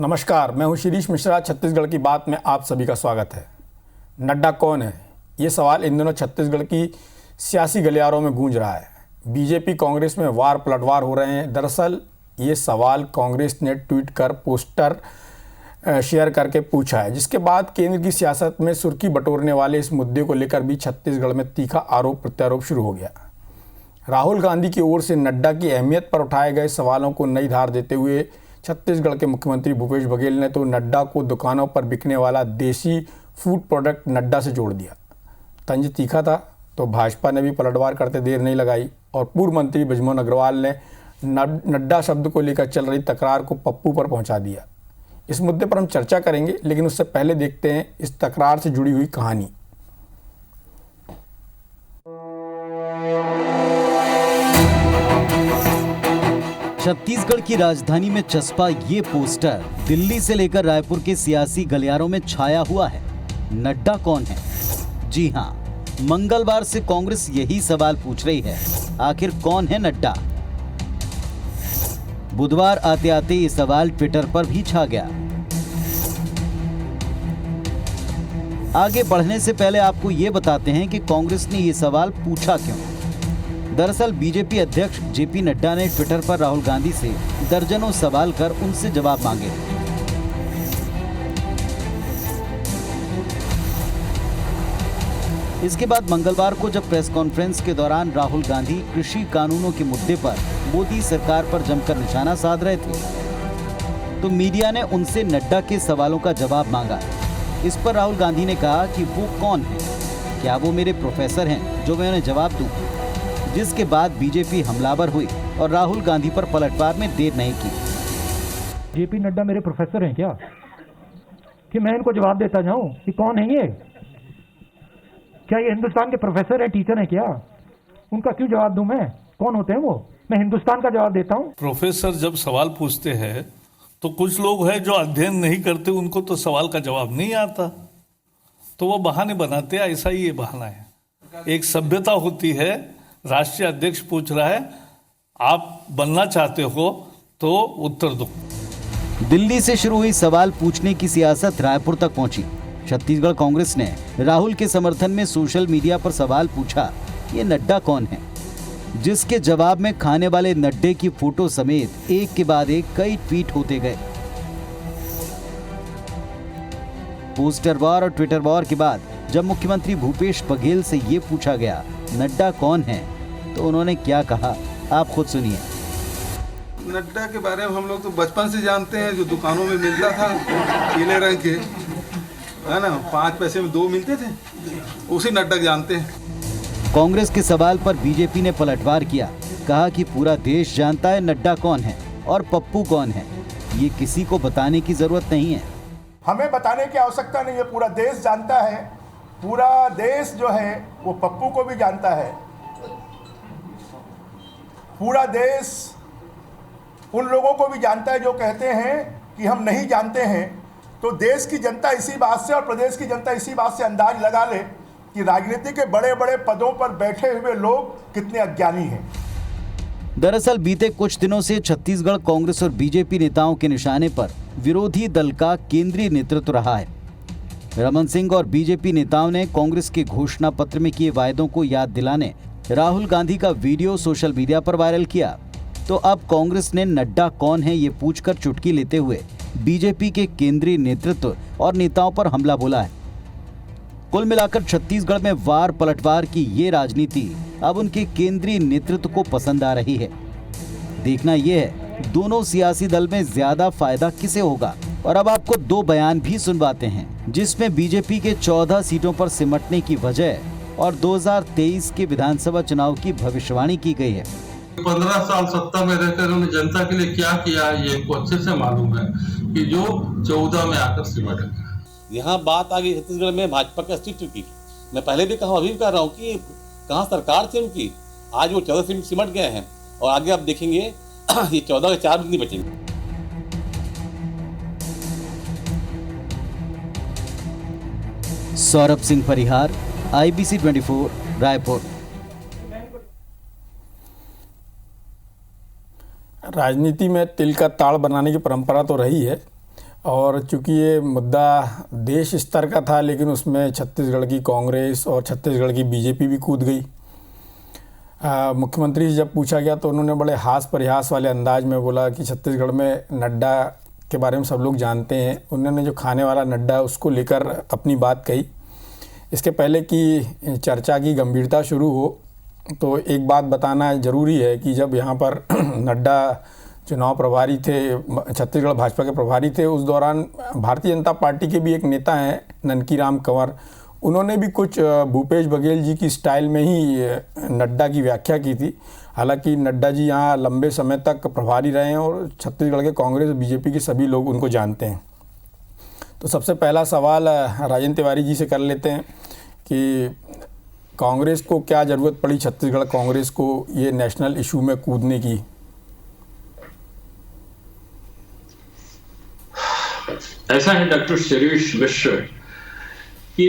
नमस्कार, मैं हूं शिरीष मिश्रा। छत्तीसगढ़ की बात में आप सभी का स्वागत है। नड्डा कौन है, ये सवाल इन दिनों छत्तीसगढ़ की सियासी गलियारों में गूंज रहा है। बीजेपी कांग्रेस में वार पलटवार हो रहे हैं। दरअसल ये सवाल कांग्रेस ने ट्वीट कर पोस्टर शेयर करके पूछा है, जिसके बाद केंद्र की सियासत में सुर्खी बटोरने वाले इस मुद्दे को लेकर भी छत्तीसगढ़ में तीखा आरोप प्रत्यारोप शुरू हो गया। राहुल गांधी की ओर से नड्डा की अहमियत पर उठाए गए सवालों को नई धार देते हुए छत्तीसगढ़ के मुख्यमंत्री भूपेश बघेल ने तो नड्डा को दुकानों पर बिकने वाला देसी फूड प्रोडक्ट नड्डा से जोड़ दिया। तंज तीखा था तो भाजपा ने भी पलटवार करते देर नहीं लगाई और पूर्व मंत्री बृजमोहन अग्रवाल ने नड्डा शब्द को लेकर चल रही तकरार को पप्पू पर पहुंचा दिया। इस मुद्दे पर हम चर्चा करेंगे, लेकिन उससे पहले देखते हैं इस तकरार से जुड़ी हुई कहानी। छत्तीसगढ़ की राजधानी में चस्पा ये पोस्टर दिल्ली से लेकर रायपुर के सियासी गलियारों में छाया हुआ है। नड्डा कौन है? जी हाँ, मंगलवार से कांग्रेस यही सवाल पूछ रही है, आखिर कौन है नड्डा? बुधवार आते आते ये सवाल ट्विटर पर भी छा गया। आगे बढ़ने से पहले आपको ये बताते हैं कि कांग्रेस ने ये सवाल पूछा क्यों। दरअसल बीजेपी अध्यक्ष जेपी नड्डा ने ट्विटर पर राहुल गांधी से दर्जनों सवाल कर उनसे जवाब मांगे। इसके बाद मंगलवार को जब प्रेस कॉन्फ्रेंस के दौरान राहुल गांधी कृषि कानूनों के मुद्दे पर मोदी सरकार पर जमकर निशाना साध रहे थे, तो मीडिया ने उनसे नड्डा के सवालों का जवाब मांगा। इस पर राहुल गांधी ने कहा कि वो कौन है, क्या वो मेरे प्रोफेसर हैं जो मैं उन्हें जवाब दूं? जिसके बाद बीजेपी हमलावर हुई और राहुल गांधी पर पलटवार में देर नहीं की। जेपी नड्डा मेरे प्रोफेसर हैं क्या कि मैं इनको जवाब देता जाऊं कि कौन है ये? क्या ये हिंदुस्तान के प्रोफेसर हैं, टीचर हैं क्या? उनका क्यों जवाब दूं मैं? कौन होते हैं वो? मैं हिंदुस्तान का जवाब देता हूं। प्रोफेसर जब सवाल पूछते हैं तो कुछ लोग हैं जो अध्ययन नहीं करते, उनको तो सवाल का जवाब नहीं आता, तो वो बहाने बनाते हैं। ऐसा ही ये बहाना है। एक सभ्यता होती है, राष्ट्रीय अध्यक्ष पूछ रहा है, आप बनना चाहते हो तो उत्तर दो। दिल्ली से शुरू हुई सवाल पूछने की सियासत रायपुर तक पहुंची। छत्तीसगढ़ कांग्रेस ने राहुल के समर्थन में सोशल मीडिया पर सवाल पूछा, ये नड्डा कौन है? जिसके जवाब में खाने वाले नड्डे की फोटो समेत एक के बाद एक कई ट्वीट होते गए। पोस्टर वॉर और ट्विटर वॉर के बाद जब मुख्यमंत्री भूपेश बघेल से ये पूछा गया नड्डा कौन है, तो उन्होंने क्या कहा, आप खुद सुनिए। नड्डा के बारे में हम लोग तो बचपन से जानते हैं, जो दुकानों में मिलता था पीले रंग के, है ना, 5 पैसे में 2 मिलते थे, उसी नड्डा जानते हैं। कांग्रेस के सवाल पर बीजेपी ने पलटवार किया, कहा कि पूरा देश जानता है नड्डा कौन है और पप्पू कौन है, ये किसी को बताने की जरूरत नहीं है। हमें बताने की आवश्यकता नहीं है, पूरा देश जानता है। पूरा देश जो है वो पप्पू को भी जानता है। पूरा देश उन लोगों को भी जानता है जो कहते हैं कि हम नहीं जानते हैं। तो देश की जनता इसी बात से और प्रदेश की जनता इसी बात से अंदाज लगा ले कि राजनीति के बड़े बड़े पदों पर बैठे हुए लोग कितने अज्ञानी हैं। दरअसल बीते कुछ दिनों से छत्तीसगढ़ कांग्रेस और बीजेपी नेताओं के निशाने पर विरोधी दल का केंद्रीय नेतृत्व रहा है। रमन सिंह और बीजेपी नेताओं ने कांग्रेस के घोषणा पत्र में किए वायदों को याद दिलाने राहुल गांधी का वीडियो सोशल मीडिया पर वायरल किया। तो अब कांग्रेस ने नड्डा कौन है ये पूछकर चुटकी लेते हुए बीजेपी के केंद्रीय नेतृत्व और नेताओं पर हमला बोला है। कुल मिलाकर छत्तीसगढ़ में वार पलटवार की ये राजनीति अब उनके केंद्रीय नेतृत्व को पसंद आ रही है। देखना यह है दोनों सियासी दल में ज्यादा फायदा किसे होगा। और अब आपको 2 बयान भी सुनवाते हैं, जिसमें बीजेपी के 14 सीटों पर सिमटने की वजह और 2023 के विधानसभा चुनाव की भविष्यवाणी की गई है। 15 साल सत्ता में रहकर उन्होंने जनता के लिए क्या किया ये इनको अच्छे से मालूम है कि जो 14 में आकर सिमट गया। यहाँ बात आ गई छत्तीसगढ़ में भाजपा के अस्तित्व की। मैं पहले भी कहा, अभी भी कह रहा हूँ कि कहाँ सरकार थी उनकी, आज वो 14 सीट सिमट गए हैं और आगे आप देखेंगे ये 14 के 4 भी नहीं बचेंगे। सौरभ सिंह परिहार, IBC 24, रायपुर। राजनीति में तिल का ताड़ बनाने की परंपरा तो रही है, और चूंकि ये मुद्दा देश स्तर का था, लेकिन उसमें छत्तीसगढ़ की कांग्रेस और छत्तीसगढ़ की बीजेपी भी कूद गई। मुख्यमंत्री से जब पूछा गया तो उन्होंने बड़े हास परिहास वाले अंदाज में बोला कि छत्तीसगढ़ में नड्डा के बारे में सब लोग जानते हैं। उन्होंने जो खाने वाला नड्डा है उसको लेकर अपनी बात कही। इसके पहले कि चर्चा की गंभीरता शुरू हो तो एक बात बताना ज़रूरी है कि जब यहाँ पर नड्डा चुनाव प्रभारी थे, छत्तीसगढ़ भाजपा के प्रभारी थे, उस दौरान भारतीय जनता पार्टी के भी एक नेता हैं ननकीराम कंवर, उन्होंने भी कुछ भूपेश बघेल जी की स्टाइल में ही नड्डा की व्याख्या की थी। हालांकि नड्डा जी यहाँ लंबे समय तक प्रभारी रहे हैं और छत्तीसगढ़ के कांग्रेस और बीजेपी के सभी लोग उनको जानते हैं। तो सबसे पहला सवाल राजेंद्र तिवारी जी से कर लेते हैं कि कांग्रेस को क्या ज़रूरत पड़ी, छत्तीसगढ़ कांग्रेस को ये नेशनल इशू में कूदने की? ऐसा है डॉक्टर शिरीष मिश्र कि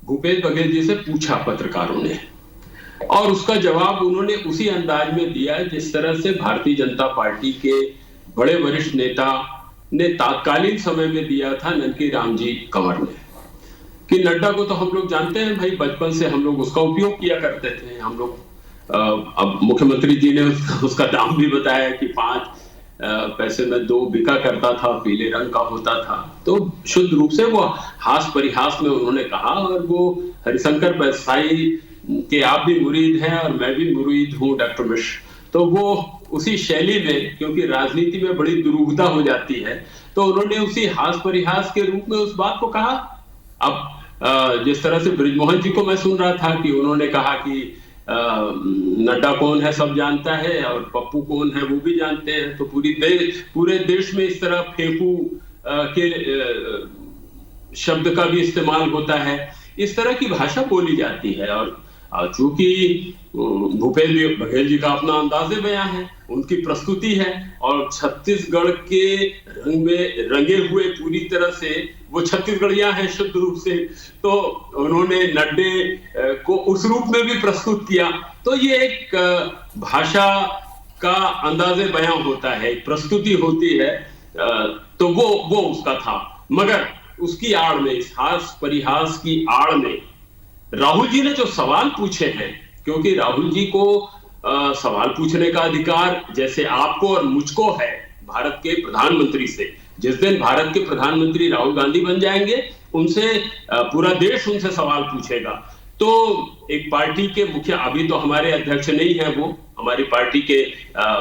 भूपेश बघेल जी से पूछा पत्रकारों ने और उसका जवाब उन्होंने उसी अंदाज में दिया जिस तरह से भारतीय जनता पार्टी के बड़े वरिष्ठ नेता ने तात्कालीन समय में दिया था ननकीराम जी कंवर ने, कि नड्डा को तो हम लोग जानते हैं भाई, बचपन से हम लोग उसका उपयोग किया करते थे। हम लोग अब मुख्यमंत्री जी ने उसका दाम भी बताया कि 5 पैसे में 2 बिका करता था, पीले रंग का होता था। तो शुद्ध रूप से वो हास परिहास में उन्होंने कहा। और वो हरिशंकर परसाई के आप भी मुरीद हैं और मैं भी मुरीद हूँ डॉक्टर मिश्र, तो वो उसी शैली में, क्योंकि राजनीति में बड़ी दुरूहता हो जाती है, तो उन्होंने उसी हास परिहास के रूप में उस बात को कहा। अब जिस तरह से बृजमोहन जी को मैं सुन रहा था कि उन्होंने कहा कि नड्डा कौन है सब जानता है और पप्पू कौन है वो भी जानते हैं, तो पूरे देश में इस तरह फेंकू के शब्द का भी इस्तेमाल होता है, इस तरह की भाषा बोली जाती है। और चूंकि भूपेश बघेल जी का अपना अंदाजे बयां है, उनकी प्रस्तुति है और छत्तीसगढ़ के रंग में रंगे हुए पूरी तरह से वो छत्तीसगढ़िया हैं शुद्ध रूप से, तो उन्होंने नड्डे को उस रूप में भी प्रस्तुत किया। तो ये एक भाषा का अंदाजे बयां होता है, एक प्रस्तुति होती है, तो वो उसका था। मगर उसकी आड़ में, इस हास परिहास की आड़ में राहुल जी ने जो सवाल पूछे हैं, क्योंकि राहुल जी को सवाल पूछने का अधिकार जैसे आपको और मुझको है भारत के प्रधानमंत्री से, जिस दिन भारत के प्रधानमंत्री राहुल गांधी बन जाएंगे उनसे पूरा देश उनसे सवाल पूछेगा। तो एक पार्टी के मुखिया, अभी तो हमारे अध्यक्ष नहीं है, वो हमारी पार्टी के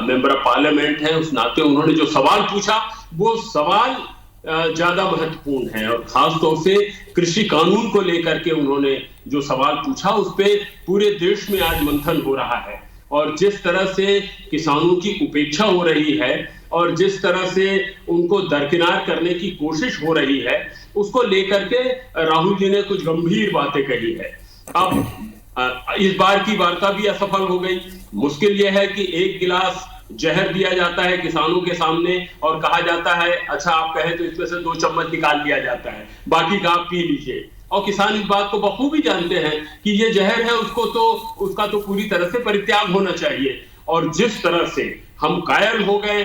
मेंबर ऑफ पार्लियामेंट हैं, उस नाते उन्होंने जो सवाल पूछा वो सवाल ज्यादा महत्वपूर्ण है। और खास तौर से कृषि कानून को लेकर के उन्होंने जो सवाल पूछा उस पे पूरे देश में आज मंथन हो रहा है। और जिस तरह से किसानों की उपेक्षा हो रही है और जिस तरह से उनको दरकिनार करने की कोशिश हो रही है, उसको लेकर के राहुल जी ने कुछ गंभीर बातें कही है। अब इस बार की वार्ता भी असफल हो गई। मुश्किल यह है कि एक गिलास जहर दिया जाता है किसानों के सामने और कहा जाता है अच्छा आप कहें तो इसमें से 2 चम्मच निकाल लिया जाता है, बाकी का आप पी लीजिए। और किसान इस बात को बखूबी जानते हैं कि ये जहर है, उसका तो पूरी तरह से परित्याग होना चाहिए। और जिस तरह से हम कायल हो गए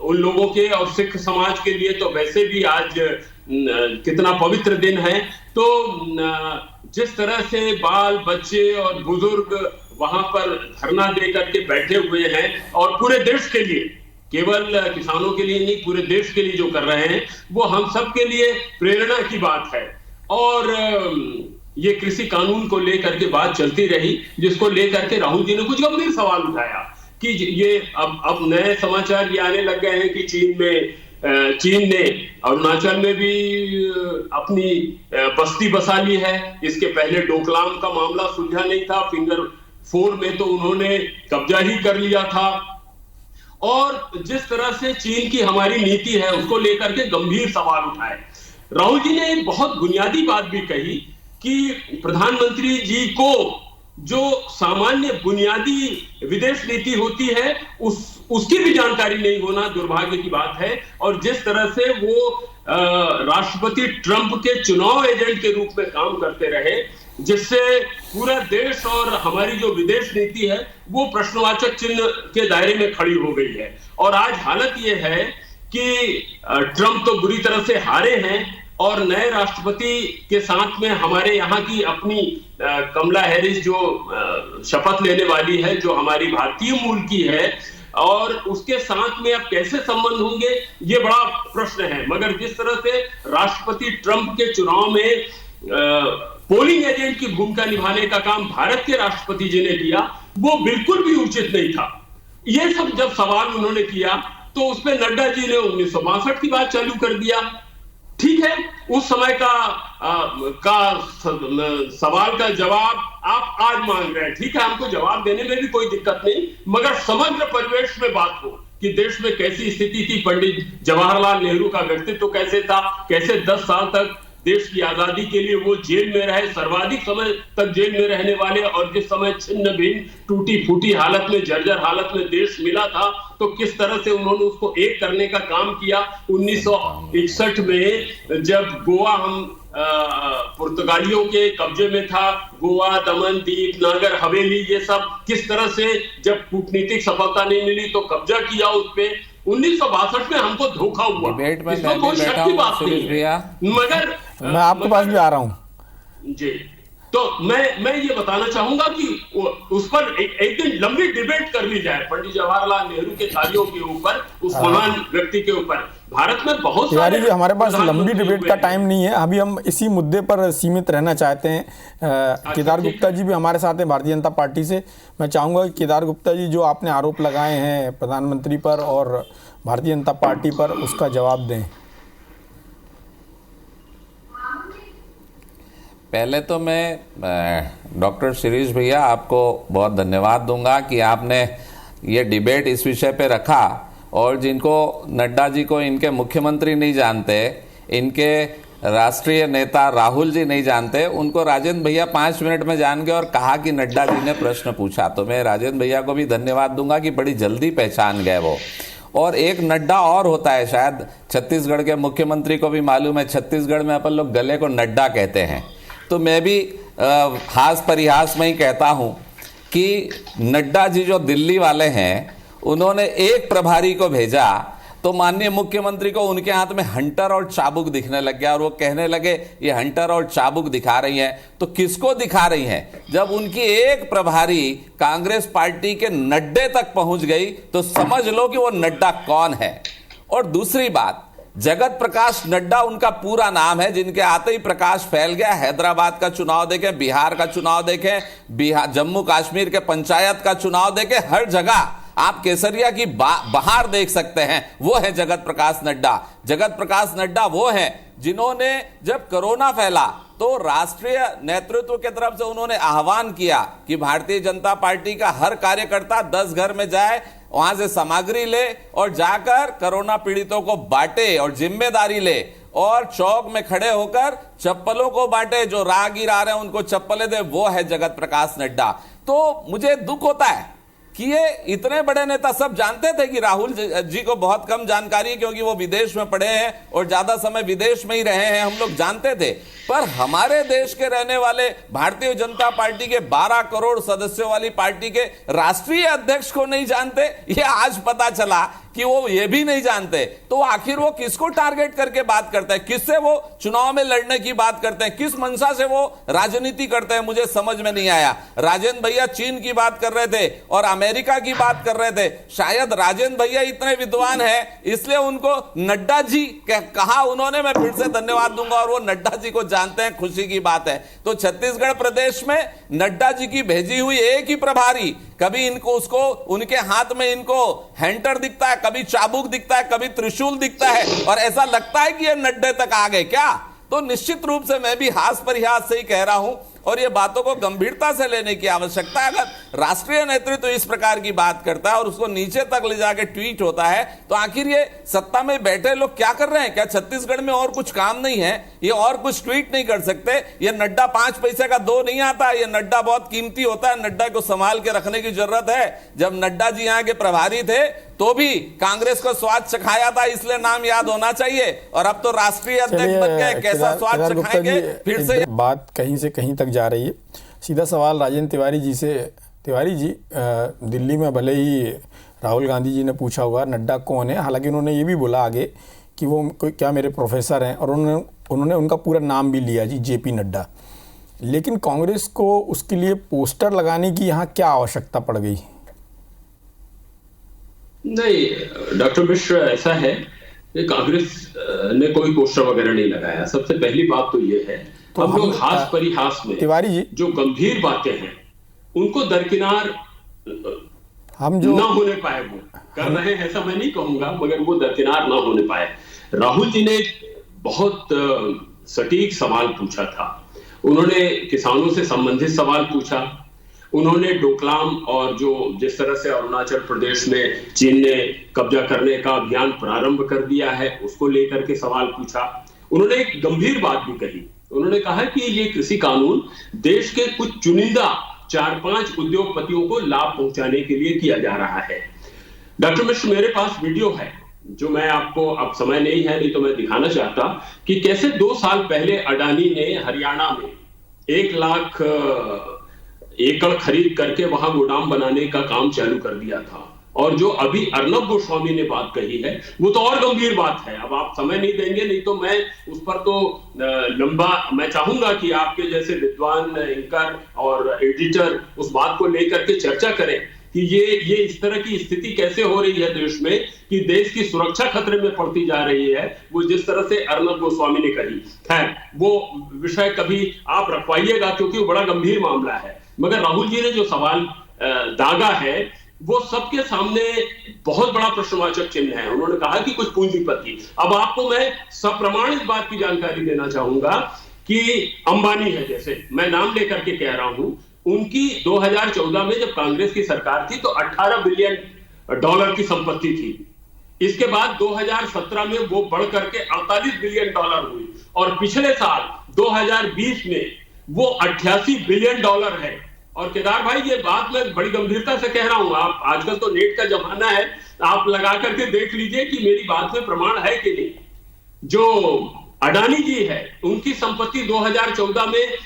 उन लोगों के, और सिख समाज के लिए तो वैसे भी आज कितना पवित्र दिन है, तो जिस तरह से बाल बच्चे और बुजुर्ग वहां पर धरना दे करके बैठे हुए हैं और पूरे देश के लिए, केवल किसानों के लिए नहीं, पूरे देश के लिए जो कर रहे हैं वो हम सब के लिए प्रेरणा की बात है। और ये कृषि कानून को लेकर के बात चलती रही, जिसको लेकर के राहुल जी ने कुछ गंभीर सवाल उठाया कि ये अब नए समाचार ये आने लग गए हैं कि चीन ने अरुणाचल में भी अपनी बस्ती बसा ली है। इसके पहले डोकलाम का मामला सुलझा नहीं था, फिंगर 4 में तो उन्होंने कब्जा ही कर लिया था। और जिस तरह से चीन की हमारी नीति है उसको लेकर के गंभीर सवाल उठाए। राहुल जी ने एक बहुत बुनियादी बात भी कही कि प्रधानमंत्री जी को जो सामान्य बुनियादी विदेश नीति होती है उसकी भी जानकारी नहीं होना दुर्भाग्य की बात है। और जिस तरह से वो राष्ट्रपति ट्रंप के चुनाव एजेंट के रूप में काम करते रहे, जिससे पूरा देश और हमारी जो विदेश नीति है वो प्रश्नवाचक चिन्ह के दायरे में खड़ी हो गई है। और आज हालत ये है कि ट्रंप तो बुरी तरह से हारे हैं और नए राष्ट्रपति के साथ में हमारे यहाँ की अपनी कमला हैरिस जो शपथ लेने वाली है, जो हमारी भारतीय मूल की है, और उसके साथ में अब कैसे संबंध होंगे ये बड़ा प्रश्न है। मगर जिस तरह से राष्ट्रपति ट्रंप के चुनाव में पोलिंग एजेंट की भूमिका निभाने का काम भारत के राष्ट्रपति जी ने किया, वो बिल्कुल भी उचित नहीं था। ये सब जब सवाल उन्होंने किया तो उसमें नड्डा जी ने 1962 की बात चालू कर दिया। ठीक है, उस समय का सवाल का जवाब आप आज मांग रहे हैं, ठीक है, हमको जवाब देने में भी कोई दिक्कत नहीं, मगर समग्र परिवेश में बात हो कि देश में कैसी स्थिति थी, पंडित जवाहरलाल नेहरू का व्यक्तित्व कैसे था, कैसे 10 साल तक देश की आजादी के लिए वो जेल में रहे, सर्वाधिक समय तक जेल में रहने वाले, और जिस समय छिन्न भिन्न टूटी फूटी हालत में, जर्जर हालत में देश मिला था, तो किस तरह से उन्होंने उसको एक करने का काम किया। 1961 में जब गोवा हम पुर्तगालियों के कब्जे में था, गोवा, दमन, दीव, नागर हवेली, ये सब किस तरह से जब कूटनीतिक सफलता नहीं मिली तो कब्जा किया उस पे। 1962 में हमको धोखा हुआ, इसमें कोई शक की बात नहीं है। मगर मैं आपके पास भी आ रहा हूं जी, तो मैं ये बताना चाहूंगा कि उस पर एक दिन लंबी डिबेट कर ली जाए, पंडित जवाहरलाल नेहरू के कार्यों के ऊपर, उस महान व्यक्ति के ऊपर। भारत में बहुत सारे हमारे पास लंबी डिबेट का टाइम नहीं है, अभी हम इसी मुद्दे पर सीमित रहना चाहते हैं। केदार गुप्ता जी भी हमारे साथ हैं भारतीय जनता पार्टी से। मैं चाहूंगा कि केदार गुप्ता जी, जो आपने आरोप लगाए हैं प्रधानमंत्री पर और भारतीय जनता पार्टी पर, उसका जवाब दें। पहले तो मैं डॉक्टर शिरीष भैया आपको बहुत धन्यवाद दूंगा कि आपने ये डिबेट इस विषय पे रखा, और जिनको नड्डा जी को इनके मुख्यमंत्री नहीं जानते, इनके राष्ट्रीय नेता राहुल जी नहीं जानते, उनको राजेंद्र भैया 5 मिनट में जान गए और कहा कि नड्डा जी ने प्रश्न पूछा। तो मैं राजेंद्र भैया को भी धन्यवाद दूंगा कि बड़ी जल्दी पहचान गए वो। और एक नड्डा और होता है, शायद छत्तीसगढ़ के मुख्यमंत्री को भी मालूम है, छत्तीसगढ़ में अपन लोग गले को नड्डा कहते हैं। तो मैं भी हास परिहास में ही कहता हूं कि नड्डा जी जो दिल्ली वाले हैं, उन्होंने एक प्रभारी को भेजा तो माननीय मुख्यमंत्री को उनके हाथ में हंटर और चाबुक दिखने लग गया, और वो कहने लगे ये हंटर और चाबुक दिखा रही हैं। तो किसको दिखा रही हैं? जब उनकी एक प्रभारी कांग्रेस पार्टी के नड्डे तक पहुंच गई तो समझ लो कि वो नड्डा कौन है। और दूसरी बात, जगत प्रकाश नड्डा उनका पूरा नाम है, जिनके आते ही प्रकाश फैल गया। हैदराबाद का चुनाव देखें, बिहार का चुनाव देखें, जम्मू कश्मीर के पंचायत का चुनाव देखें, हर जगह आप केसरिया की बाहर देख सकते हैं, वो है जगत प्रकाश नड्डा। जगत प्रकाश नड्डा वो हैं जिन्होंने जब कोरोना फैला तो राष्ट्रीय नेतृत्व की तरफ से उन्होंने आह्वान किया कि भारतीय जनता पार्टी का हर कार्यकर्ता 10 घर में जाए, वहां से सामग्री ले और जाकर कोरोना पीड़ितों को बांटे और जिम्मेदारी ले, और चौक में खड़े होकर चप्पलों को बांटे, जो राहगीर आ रहे हैं उनको चप्पलें दे, वो है जगत प्रकाश नड्डा। तो मुझे दुख होता है कि ये इतने बड़े नेता, सब जानते थे कि राहुल जी को बहुत कम जानकारी है क्योंकि वो विदेश में पढ़े हैं और ज्यादा समय विदेश में ही रहे हैं, हम लोग जानते थे। पर हमारे देश के रहने वाले भारतीय जनता पार्टी के 12 करोड़ सदस्यों वाली पार्टी के राष्ट्रीय अध्यक्ष को नहीं जानते, ये आज पता चला कि वो ये भी नहीं जानते। तो आखिर वो किसको टारगेट करके बात करते हैं, किससे वो चुनाव में लड़ने की बात करते हैं, किस मंशा से वो राजनीति करते हैं, मुझे समझ में नहीं आया। राजेंद्र भैया चीन की बात कर रहे थे और अमेरिका की बात कर रहे थे। शायद राजेंद्र भैया इतने विद्वान हैं इसलिए उनको नड्डा जी कहा उन्होंने, मैं फिर से धन्यवाद दूंगा, और वो नड्डा जी को जानते हैं, खुशी की बात है। तो छत्तीसगढ़ प्रदेश में नड्डा जी की भेजी हुई एक ही प्रभारी, कभी इनको उसको उनके हाथ में इनको हैंटर दिखता है, कभी चाबुक दिखता है, कभी त्रिशूल दिखता है, और ऐसा लगता है कि ये नड्डे तक आ गए क्या। तो निश्चित रूप से मैं भी हास परिहास से ही कह रहा हूं, और ये बातों को गंभीरता से लेने की आवश्यकता है। अगर राष्ट्रीय नेतृत्व इस प्रकार की बात करता है और उसको नीचे तक ले जाके ट्वीट होता है, तो आखिर ये सत्ता में बैठे लोग क्या कर रहे हैं? क्या छत्तीसगढ़ में और कुछ काम नहीं है? ये और कुछ ट्वीट नहीं कर सकते? ये नड्डा 5 पैसे का 2 नहीं आता, ये नड्डा बहुत कीमती होता है, नड्डा को संभाल के रखने की जरूरत है। जब नड्डा जी यहाँ के प्रभारी थे तो भी कांग्रेस को स्वाद चखाया था, इसलिए नाम याद होना चाहिए, और अब तो राष्ट्रीय अध्यक्ष बन गए, कैसा स्वाद चखाएंगे फिर से। बात कहीं से कहीं तक जा रही है। सीधा सवाल राजेंद्र तिवारी जी से। तिवारी जी, दिल्ली में भले ही राहुल गांधी जी ने पूछा होगा नड्डा कौन है, हालांकि उन्होंने ये भी बोला आगे कि वो क्या मेरे प्रोफेसर हैं, और उन्होंने उनका पूरा नाम भी लिया जी, जेपी नड्डा। लेकिन कांग्रेस को उसके लिए पोस्टर लगाने की यहाँ क्या आवश्यकता पड़ गई? नहीं डॉक्टर मिश्र, ऐसा है कि कांग्रेस ने कोई पोस्टर वगैरह नहीं लगाया। सबसे पहली बात तो ये है, तो हम लोग हास परिहास में तिवारी जी जो गंभीर बातें हैं उनको दरकिनार हम जो ना होने पाए, वो कर रहे हैं ऐसा मैं नहीं कहूंगा, मगर वो दरकिनार ना होने पाए। राहुल जी ने बहुत सटीक सवाल पूछा था। उन्होंने किसानों से संबंधित सवाल पूछा, उन्होंने डोकलाम और जो जिस तरह से अरुणाचल प्रदेश में चीन ने कब्जा करने का अभियान प्रारंभ कर दिया है उसको लेकर के सवाल पूछा। उन्होंने एक गंभीर बात भी कही, उन्होंने कहा कि ये कृषि कानून देश के कुछ चुनिंदा 4-5 उद्योगपतियों को लाभ पहुंचाने के लिए किया जा रहा है। डॉक्टर मिश्र, मेरे पास वीडियो है जो मैं आपको, अब समय नहीं है नहीं तो मैं दिखाना चाहता कि कैसे 2 साल पहले अडानी ने हरियाणा में 1 लाख एकड़ खरीद करके वहां गोदाम बनाने का काम चालू कर दिया था। और जो अभी अर्नब गोस्वामी ने बात कही है वो तो और गंभीर बात है। अब आप समय नहीं देंगे नहीं तो मैं उस पर तो लंबा, मैं चाहूंगा कि आपके जैसे विद्वान एंकर और एडिटर उस बात को लेकर के चर्चा करें कि ये इस तरह की स्थिति कैसे हो रही है देश में कि देश की सुरक्षा खतरे में पड़ती जा रही है, वो जिस तरह से अर्नब गोस्वामी ने कही है। वो विषय कभी आप रखवाइएगा क्योंकि वो बड़ा गंभीर मामला है। मगर राहुल जी ने जो सवाल दागा है वो सबके सामने बहुत बड़ा प्रश्नवाचक चिन्ह है। उन्होंने कहा कि कुछ पूंजीपति, अब आपको मैं सप्रमाणित बात की जानकारी देना चाहूंगा कि अंबानी है, जैसे मैं नाम लेकर के कह रहा हूं, उनकी 2014 में जब कांग्रेस की सरकार थी तो 18 बिलियन डॉलर की संपत्ति थी। इसके बाद 2017 में वो बढ़ करके 48 बिलियन डॉलर हुई और पिछले साल 2020 में वो 88 बिलियन डॉलर है। और केदार भाई, ये बात मैं बड़ी गंभीरता से कह रहा हूं, आप आजकल तो नेट का जमाना है, आप लगा करके देख लीजिए कि मेरी बात में प्रमाण है कि नहीं। जो अडानी जी है उनकी संपत्ति 2014 में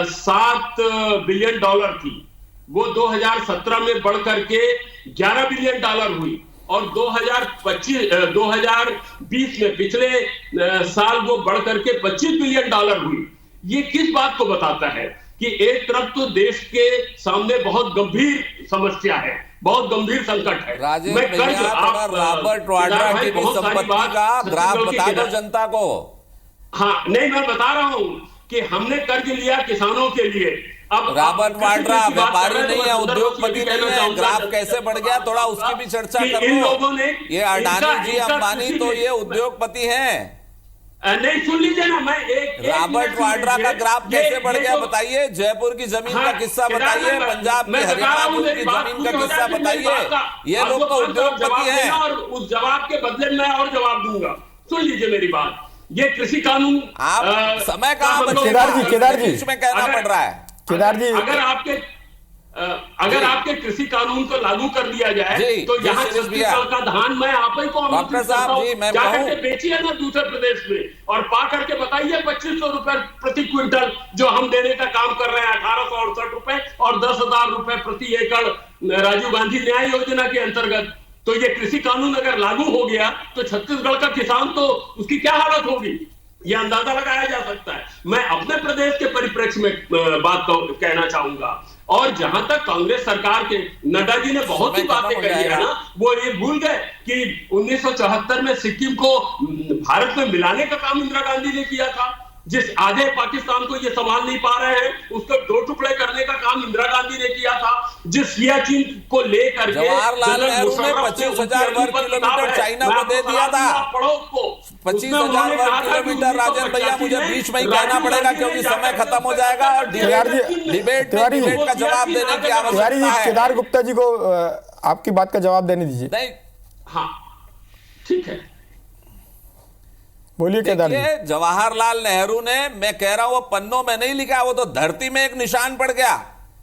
7 बिलियन डॉलर थी, वो 2017 में बढ़ करके 11 बिलियन डॉलर हुई और 2020 में पिछले साल वो बढ़ करके 25 बिलियन डॉलर हुई। ये किस बात को बताता है कि एक तरफ तो देश के सामने बहुत गंभीर समस्या है, बहुत गंभीर संकट है। राजेश भैया, थोड़ा रॉबर्ट वाड्रा की भी संपत्ति का ग्राफ बता दो जनता को। हाँ, नहीं, मैं बता रहा हूं कि हमने कर्ज लिया किसानों के लिए। अब रॉबर्ट वाड्रा व्यापारी नहीं है, उद्योगपति नहीं है, ग्राफ कैसे बढ़ गया थोड़ा उसकी भी चर्चा कर लो। ये अडानी जी, अंबानी तो ये उद्योगपति हैं। नहीं, सुन लीजिए ना, मैं एक रॉबर्ट वाड्रा का ग्राफ कैसे बढ़ गया बताइए, जयपुर की जमीन का किस्सा बताइए, पंजाब में हरियाणा की जमीन का किस्सा बताइए। ये लोग तो उद्योगपति हैं। और उस जवाब के बदले मैं और जवाब दूंगा। सुन लीजिए मेरी बात, ये कृषि कानून, आप समय कहां बचे? केदार जी बीच में कहना पड़ रहा है। केदार जी, अगर आपके कृषि कानून को लागू कर दिया जाए तो यहाँ छत्तीसगढ़ का धान मैं आप ही को आमंत्रित करता हूं, जाकर के बेचिए ना दूसरे प्रदेश में और पा करके बताइए 2500 रुपए प्रति क्विंटल जो हम देने का काम कर रहे हैं, 1868 रुपए और 10,000 रुपए प्रति एकड़ राजीव गांधी न्याय योजना के अंतर्गत। तो ये कृषि कानून अगर लागू हो गया तो छत्तीसगढ़ का किसान तो उसकी क्या हालत होगी, ये अंदाजा लगाया जा सकता है। मैं अपने प्रदेश के परिप्रेक्ष्य में बात कहना चाहूंगा। और जहां तक कांग्रेस सरकार के, नड्डा जी ने बहुत सी बातें कही है ना, वो ये भूल गए कि 1974 में सिक्किम को भारत में मिलाने का काम इंदिरा गांधी ने किया था। जिस आधे पाकिस्तान को ये संभाल नहीं पा रहे हैं उसको 2 टुकड़े करने का काम इंदिरा गांधी ने किया था। जिस सियाचिन को लेकर जवाहरलाल नेहरू ने 25,000 वर्ग किलोमीटर चाइना को दे दिया था। 25,000 वर्ग किलोमीटर। राजेश भैया, मुझे बीच में ही कहना पड़ेगा क्योंकि समय खत्म हो जाएगा और डिबेट का जवाब देने की आवश्यकता है। केदार गुप्ता जी को आपकी बात का जवाब देने दीजिए। नहीं, हाँ ठीक है, बोलिए केदार जी। जवाहरलाल नेहरू ने, मैं कह रहा हूं वो पन्नों में नहीं लिखा, वो तो धरती में एक निशान पड़ गया।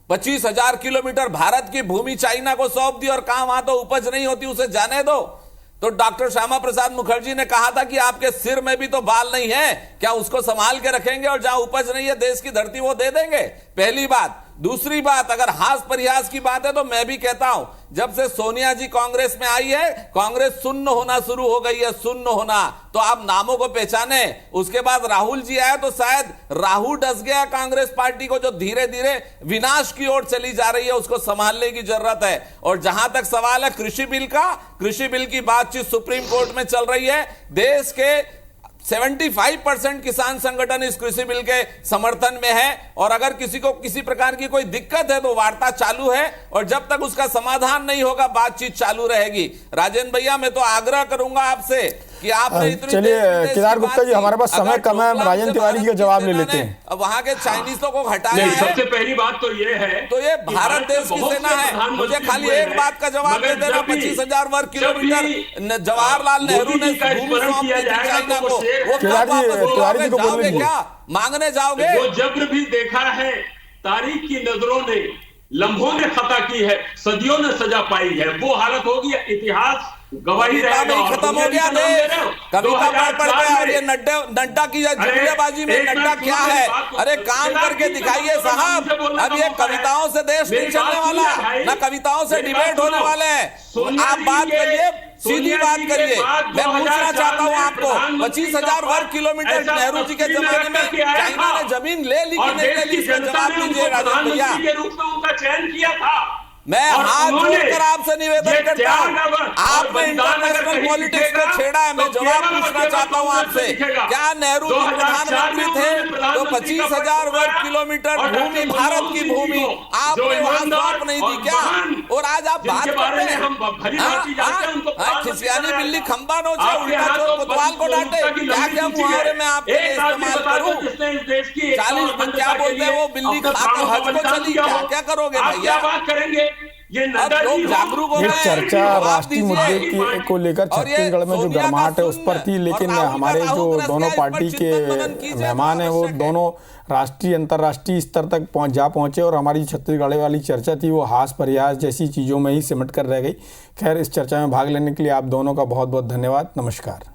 25,000 किलोमीटर भारत की भूमि चाइना को सौंप दी और कहा वहां तो उपज नहीं होती, उसे जाने दो। तो डॉक्टर श्यामा प्रसाद मुखर्जी ने कहा था कि आपके सिर में भी तो बाल नहीं है, क्या उसको संभाल के रखेंगे और जहां उपज नहीं है देश की धरती वो दे देंगे? पहली बात। दूसरी बात, अगर हास परिहास की बात है तो मैं भी कहता हूं, जब से सोनिया जी कांग्रेस में आई है, कांग्रेस सुन्न होना शुरू हो गई है, सुन्न होना। तो आप नामों को पहचाने। उसके बाद राहुल जी आए तो शायद राहु डस गया कांग्रेस पार्टी को, जो धीरे धीरे विनाश की ओर चली जा रही है, उसको संभालने की जरूरत है। और जहां तक सवाल है कृषि बिल का, कृषि बिल की बातचीत सुप्रीम कोर्ट में चल रही है। देश के 75% किसान संगठन इस कृषि बिल के समर्थन में है, और अगर किसी को किसी प्रकार की कोई दिक्कत है तो वार्ता चालू है, और जब तक उसका समाधान नहीं होगा बातचीत चालू रहेगी। राजेंद्र भैया, मैं तो आग्रह करूंगा आपसे कि आपने इतनी चलिए केदार गुप्ता जी, हमारे पास समय कम है, राजेंद्र तिवारी जी का जवाब ले लेते हैं। अब वहां के चाइनीजों को हटाया है। सबसे पहली बात तो ये है, तो ये भारत देश की सेना है। मुझे खाली एक बात का जवाब दे देना, 25,000 वर्ग किलोमीटर जवाहरलाल नेहरू ने भूमि सौंप दी थी चाइना को, वो तिवारी जी को बोलने दीजिए। क्या मांगने जाओगे? वो जब्र भी देखा है, तारीख की नजरों ने, लम्हों ने खता की है, सदियों ने सजा पाई है। वो हालत होगी, इतिहास गवाही रहेगा। खत्म हो गया देश, कविता पढ़ते हैं। और ये नड्डा की जुमलेबाजी में नड्डा क्या है? अरे काम करके दिखाइए साहब। अब ये कविताओं से देश नहीं चलने वाला, ना कविताओं से डिबेट होने वाले हैं। आप बात करिए, सीधी बात करिए। मैं पूछना चाहता हूँ आपको, 25,000 वर्ग किलोमीटर नेहरू जी के जमाने में चाइना ने जमीन ले ली कि नहीं ले ली, इसका जवाब दीजिए राजेंद्र भैया। के रूप में उनका चयन किया था। मैं हाथ जोड़कर आपसे निवेदन करता हूं, आपने इंटरनेशनल पॉलिटिक्स को छेड़ा है। मैं जवाब पूछना चाहता हूं आपसे, क्या नेहरू जी प्रधानमंत्री थे तो 25,000 वर्ग किलोमीटर भूमि, भारत की भूमि, आपने वहां सौंप नहीं दी क्या? और आज आप बात करते हैं खिसियानी बिल्ली खंबा नोचे, उल्टा चोर कोतवाल को डांटे। क्या क्या मुहावरे में आपके लिए इस्तेमाल करूं? 40 दिन क्या बोलते हैं वो, बिल्ली खाकर हज को चली, क्या क्या करोगे भैया? बात करेंगे ये जागरूक हो ये गए। चर्चा राष्ट्रीय मुद्दे को लेकर छत्तीसगढ़ में जो गर्माहट है उस पर थी, लेकिन हमारे जो दोनों पार्टी के मेहमान हैं वो दोनों राष्ट्रीय अंतर्राष्ट्रीय स्तर तक पहुंचे, और हमारी छत्तीसगढ़ वाली चर्चा थी वो हास परिहास जैसी चीज़ों में ही सिमट कर रह गई। खैर, इस चर्चा में भाग लेने के लिए आप दोनों का बहुत बहुत धन्यवाद। नमस्कार।